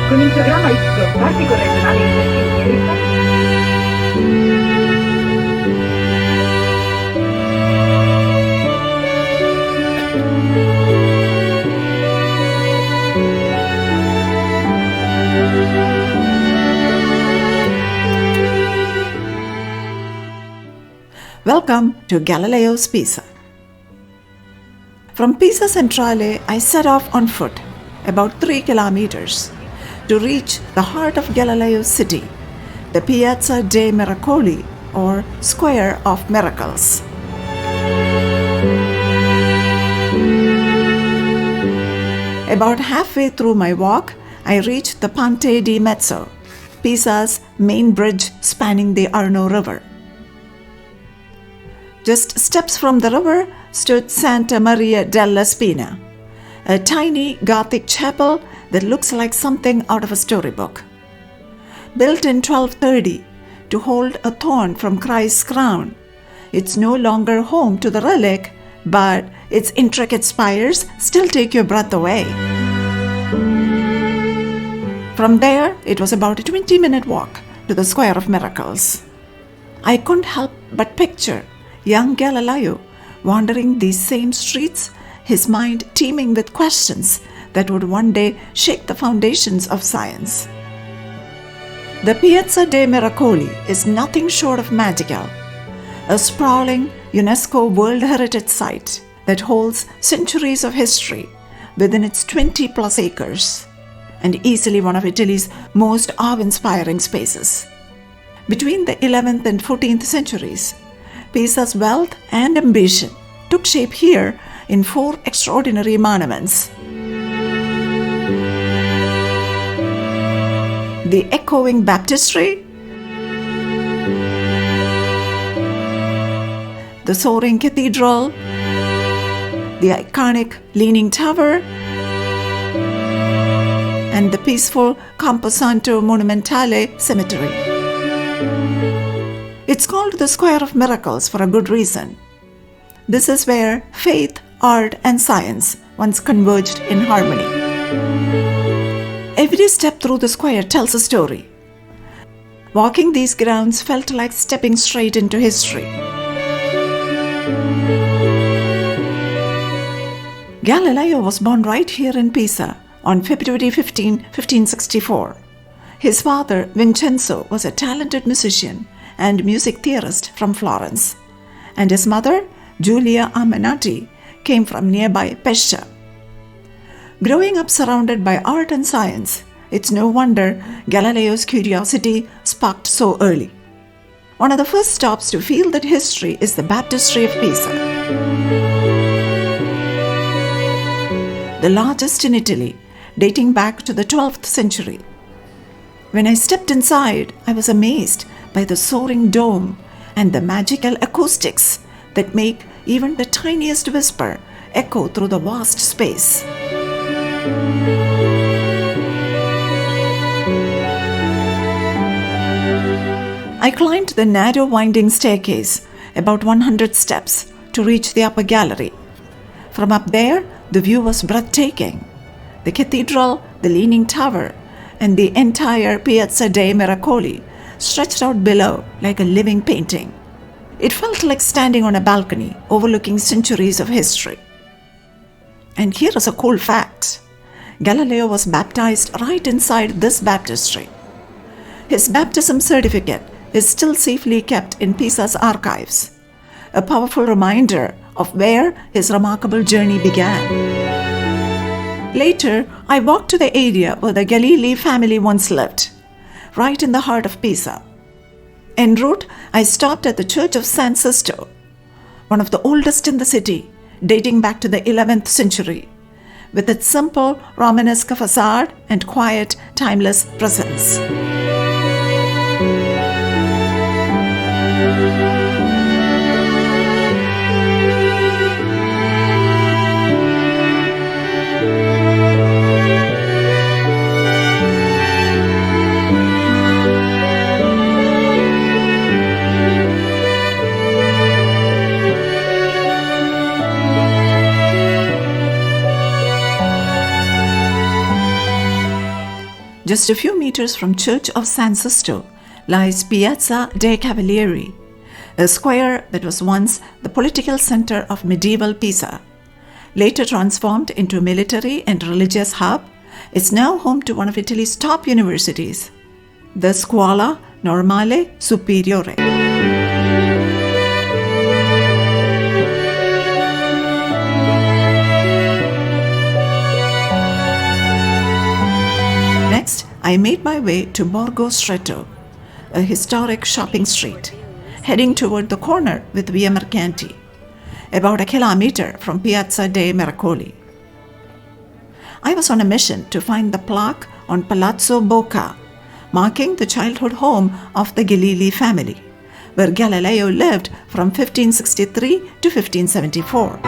Con il programma ISCO Traffico Regionale Intercity. Welcome to Galileo's Pisa. From Pisa Centrale, I set off on foot, about 3 kilometers, to reach the heart of Galileo's city, the Piazza dei Miracoli, or Square of Miracles. About halfway through my walk, I reached the Ponte di Mezzo, Pisa's main bridge spanning the Arno River. Just steps from the river stood Santa Maria della Spina, a tiny Gothic chapel that looks like something out of a storybook. Built in 1230 to hold a thorn from Christ's crown, it's no longer home to the relic, but its intricate spires still take your breath away. From there, it was about a 20-minute walk to the Square of Miracles. I couldn't help but picture young Galileo wandering these same streets, his mind teeming with questions that would one day shake the foundations of science. The Piazza dei Miracoli is nothing short of magical, a sprawling UNESCO World Heritage Site that holds centuries of history within its 20-plus acres, and easily one of Italy's most awe-inspiring spaces. Between the 11th and 14th centuries, Pisa's wealth and ambition took shape here in 4 extraordinary monuments. The echoing Baptistery, the soaring Cathedral, the iconic Leaning Tower, and the peaceful Camposanto Monumentale cemetery. It's called the Square of Miracles for a good reason. This is where faith, art, and science once converged in harmony. Every step through the square tells a story. Walking these grounds felt like stepping straight into history. Galileo was born right here in Pisa on February 15, 1564. His father, Vincenzo, was a talented musician and music theorist from Florence, and his mother, Giulia Ammannati, came from nearby Pescia. Growing up surrounded by art and science, it's no wonder Galileo's curiosity sparked so early. One of the first stops to feel that history is the Baptistery of Pisa, the largest in Italy, dating back to the 12th century. When I stepped inside, I was amazed by the soaring dome and the magical acoustics that make even the tiniest whisper echo through the vast space. I climbed the narrow winding staircase, about 100 steps, to reach the upper gallery. From up there, the view was breathtaking. The cathedral, the Leaning Tower, and the entire Piazza dei Miracoli stretched out below like a living painting. It felt like standing on a balcony overlooking centuries of history. And here is a cool fact. Galileo was baptized right inside this baptistry. His baptism certificate is still safely kept in Pisa's archives, a powerful reminder of where his remarkable journey began. Later, I walked to the area where the Galilei family once lived, right in the heart of Pisa. En route, I stopped at the Church of San Sisto, one of the oldest in the city, dating back to the 11th century, with its simple Romanesque facade and quiet, timeless presence. Just a few meters from Church of San Sisto lies Piazza dei Cavalieri, a square that was once the political center of medieval Pisa. Later transformed into a military and religious hub, it's now home to one of Italy's top universities, the Scuola Normale Superiore. Next, I made my way to Borgo Stretto, a historic shopping street, heading toward the corner with Via Mercanti, about a kilometer from Piazza dei Miracoli. I was on a mission to find the plaque on Palazzo Bocca, marking the childhood home of the Galilei family, where Galileo lived from 1563 to 1574.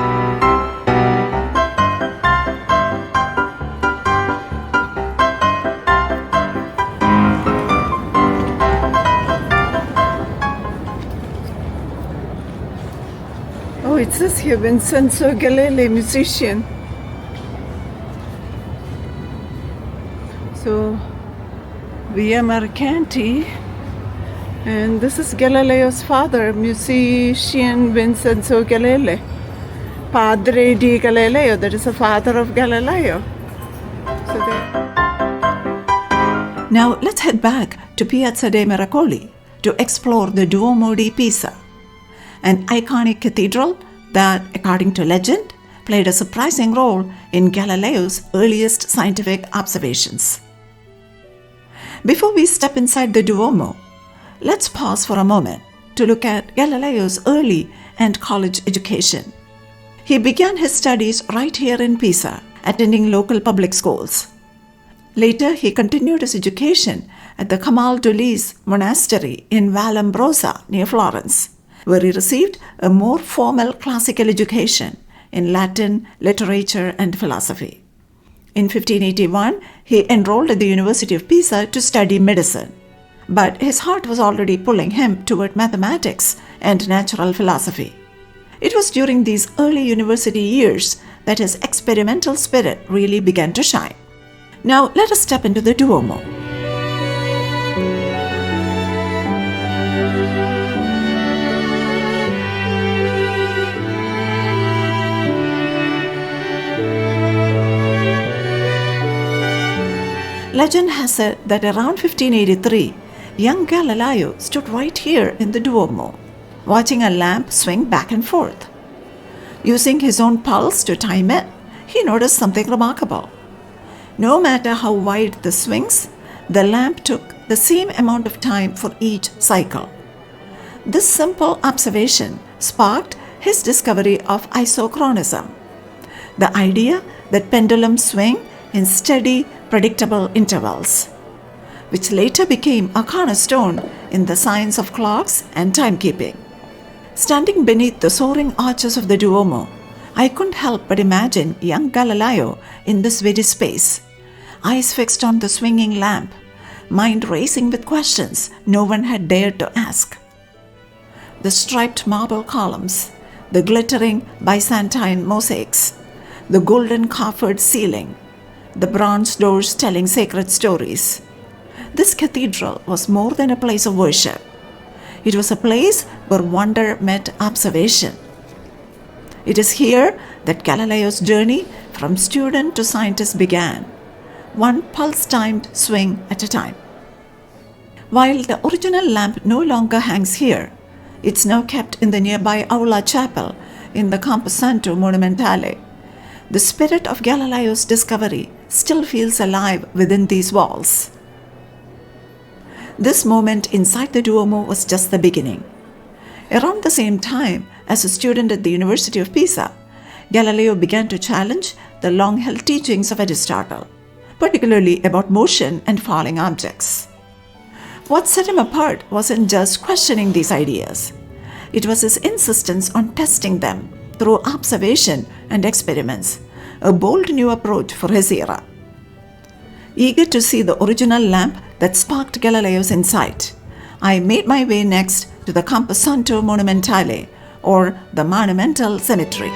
Oh, it says here Vincenzo Galilei, musician. So, Via Mercanti, and this is Galileo's father, musician Vincenzo Galilei. Padre di Galileo, that is the father of Galileo. Now let's head back to Piazza dei Miracoli to explore the Duomo di Pisa, an iconic cathedral that, according to legend, played a surprising role in Galileo's earliest scientific observations. Before we step inside the Duomo, let's pause for a moment to look at Galileo's early and college education. He began his studies right here in Pisa, attending local public schools. Later, he continued his education at the Camaldolese monastery in Vallombrosa near Florence, where he received a more formal classical education in Latin, literature, and philosophy. In 1581, he enrolled at the University of Pisa to study medicine, but his heart was already pulling him toward mathematics and natural philosophy. It was during these early university years that his experimental spirit really began to shine. Now let us step into the Duomo. Legend has it that around 1583, young Galileo stood right here in the Duomo, watching a lamp swing back and forth. Using his own pulse to time it, he noticed something remarkable. No matter how wide the swings, the lamp took the same amount of time for each cycle. This simple observation sparked his discovery of isochronism, the idea that pendulums swing in steady, predictable intervals, which later became a cornerstone in the science of clocks and timekeeping. Standing beneath the soaring arches of the Duomo, I couldn't help but imagine young Galileo in this very space, eyes fixed on the swinging lamp, mind racing with questions no one had dared to ask. The striped marble columns, the glittering Byzantine mosaics, the golden coffered ceiling, the bronze doors telling sacred stories. This cathedral was more than a place of worship. It was a place where wonder met observation. It is here that Galileo's journey from student to scientist began, one pulse-timed swing at a time. While the original lamp no longer hangs here, it's now kept in the nearby Aula Chapel in the Camposanto Monumentale. The spirit of Galileo's discovery still feels alive within these walls. This moment inside the Duomo was just the beginning. Around the same time, as a student at the University of Pisa, Galileo began to challenge the long-held teachings of Aristotle, particularly about motion and falling objects. What set him apart wasn't just questioning these ideas. It was his insistence on testing them through observation and experiments, a bold new approach for his era. Eager to see the original lamp that sparked Galileo's insight, I made my way next to the Camposanto Monumentale, or the Monumental Cemetery.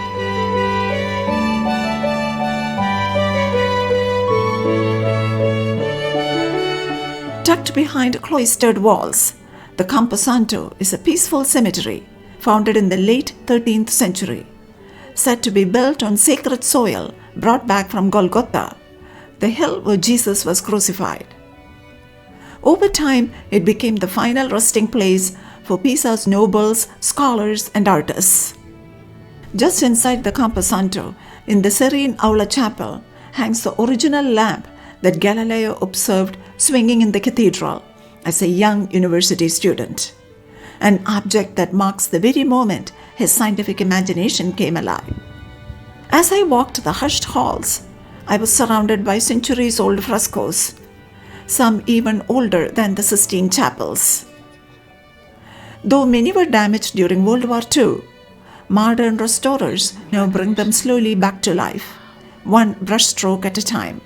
Tucked behind cloistered walls, the Camposanto is a peaceful cemetery founded in the late 13th century. Said to be built on sacred soil brought back from Golgotha, the hill where Jesus was crucified. Over time, it became the final resting place for Pisa's nobles, scholars, and artists. Just inside the Camposanto, in the serene Aula chapel, hangs the original lamp that Galileo observed swinging in the cathedral as a young university student, an object that marks the very moment his scientific imagination came alive. As I walked the hushed halls, I was surrounded by centuries-old frescoes, some even older than the Sistine chapels. Though many were damaged during World War II, modern restorers now bring them slowly back to life, one brushstroke at a time.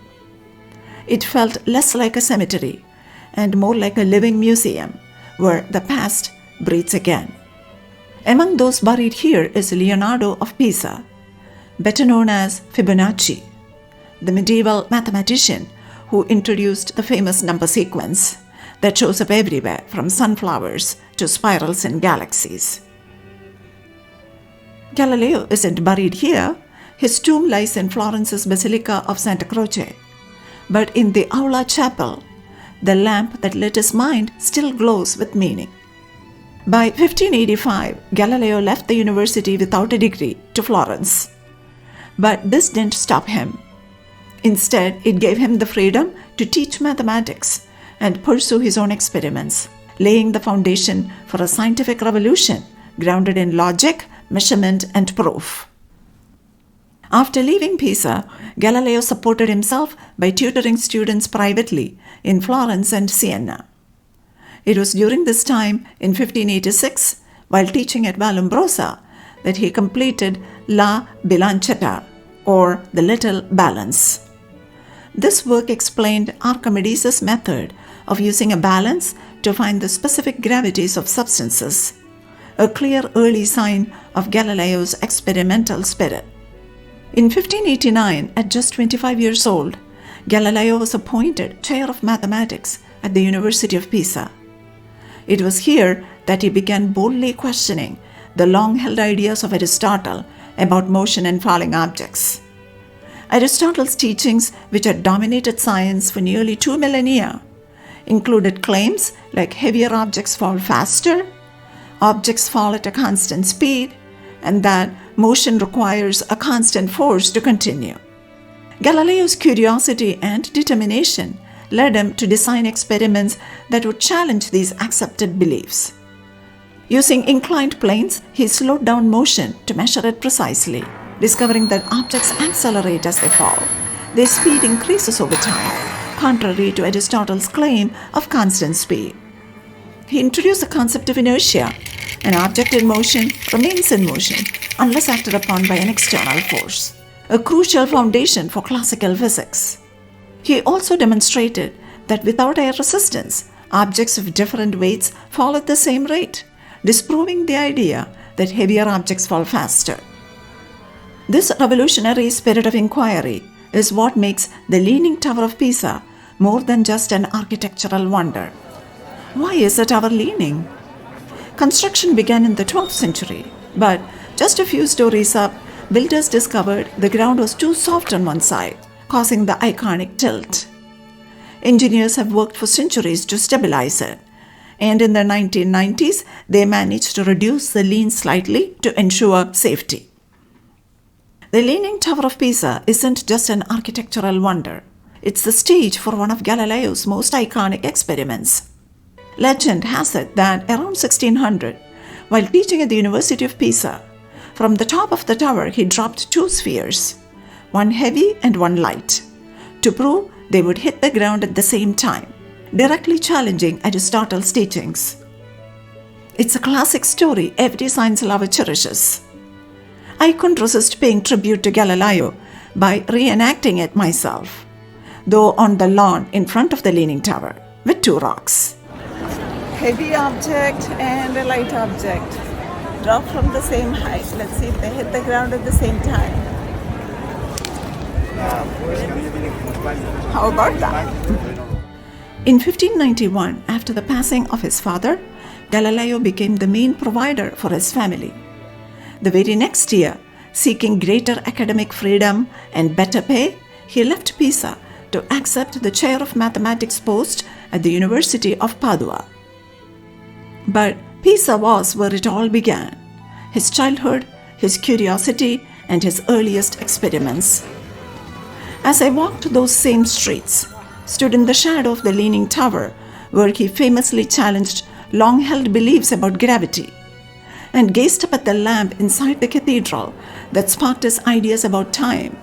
It felt less like a cemetery and more like a living museum where the past breathes again. Among those buried here is Leonardo of Pisa, better known as Fibonacci, the medieval mathematician who introduced the famous number sequence that shows up everywhere from sunflowers to spirals in galaxies. Galileo isn't buried here. His tomb lies in Florence's Basilica of Santa Croce. But in the Aula chapel, the lamp that lit his mind still glows with meaning. By 1585, Galileo left the university without a degree to Florence. But this didn't stop him. Instead, it gave him the freedom to teach mathematics and pursue his own experiments, laying the foundation for a scientific revolution grounded in logic, measurement, and proof. After leaving Pisa, Galileo supported himself by tutoring students privately in Florence and Siena. It was during this time, in 1586, while teaching at Vallombrosa, that he completed La Bilancetta, or the Little Balance. This work explained Archimedes' method of using a balance to find the specific gravities of substances, a clear early sign of Galileo's experimental spirit. In 1589, at just 25 years old, Galileo was appointed chair of mathematics at the University of Pisa. It was here that he began boldly questioning the long-held ideas of Aristotle about motion and falling objects. Aristotle's teachings, which had dominated science for nearly 2 millennia, included claims like heavier objects fall faster, objects fall at a constant speed, and that motion requires a constant force to continue. Galileo's curiosity and determination led him to design experiments that would challenge these accepted beliefs. Using inclined planes, he slowed down motion to measure it precisely, discovering that objects accelerate as they fall. Their speed increases over time, contrary to Aristotle's claim of constant speed. He introduced the concept of inertia. An object in motion remains in motion unless acted upon by an external force, a crucial foundation for classical physics. He also demonstrated that without air resistance, objects of different weights fall at the same rate, disproving the idea that heavier objects fall faster. This revolutionary spirit of inquiry is what makes the Leaning Tower of Pisa more than just an architectural wonder. Why is the tower leaning? Construction began in the 12th century, but just a few stories up, builders discovered the ground was too soft on one side, causing the iconic tilt. Engineers have worked for centuries to stabilize it, and in the 1990s, they managed to reduce the lean slightly to ensure safety. The Leaning Tower of Pisa isn't just an architectural wonder. It's the stage for one of Galileo's most iconic experiments. Legend has it that around 1600, while teaching at the University of Pisa, from the top of the tower he dropped 2 spheres, one heavy and one light, to prove they would hit the ground at the same time, directly challenging Aristotle's teachings. It's a classic story every science lover cherishes. I couldn't resist paying tribute to Galileo by reenacting it myself, though on the lawn in front of the Leaning Tower with 2 rocks. Heavy object and a light object drop from the same height. Let's see if they hit the ground at the same time. How about that? In 1591, after the passing of his father, Galileo became the main provider for his family. The very next year, seeking greater academic freedom and better pay, he left Pisa to accept the chair of mathematics post at the University of Padua. But Pisa was where it all began: his childhood, his curiosity, and his earliest experiments. As I walked those same streets, stood in the shadow of the Leaning Tower, where he famously challenged long-held beliefs about gravity, and gazed up at the lamp inside the cathedral that sparked his ideas about time,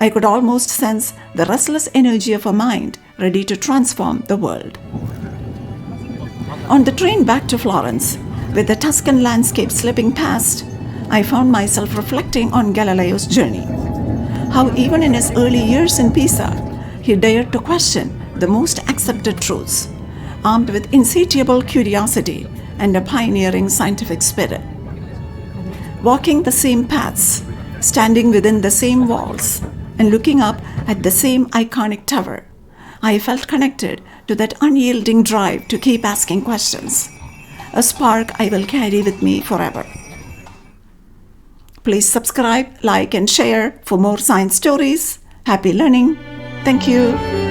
I could almost sense the restless energy of a mind ready to transform the world. On the train back to Florence, with the Tuscan landscape slipping past, I found myself reflecting on Galileo's journey. How even in his early years in Pisa, he dared to question the most accepted truths, armed with insatiable curiosity and a pioneering scientific spirit. Walking the same paths, standing within the same walls, and looking up at the same iconic tower, I felt connected to that unyielding drive to keep asking questions, a spark I will carry with me forever. Please subscribe, like, and share for more science stories. Happy learning. Thank you.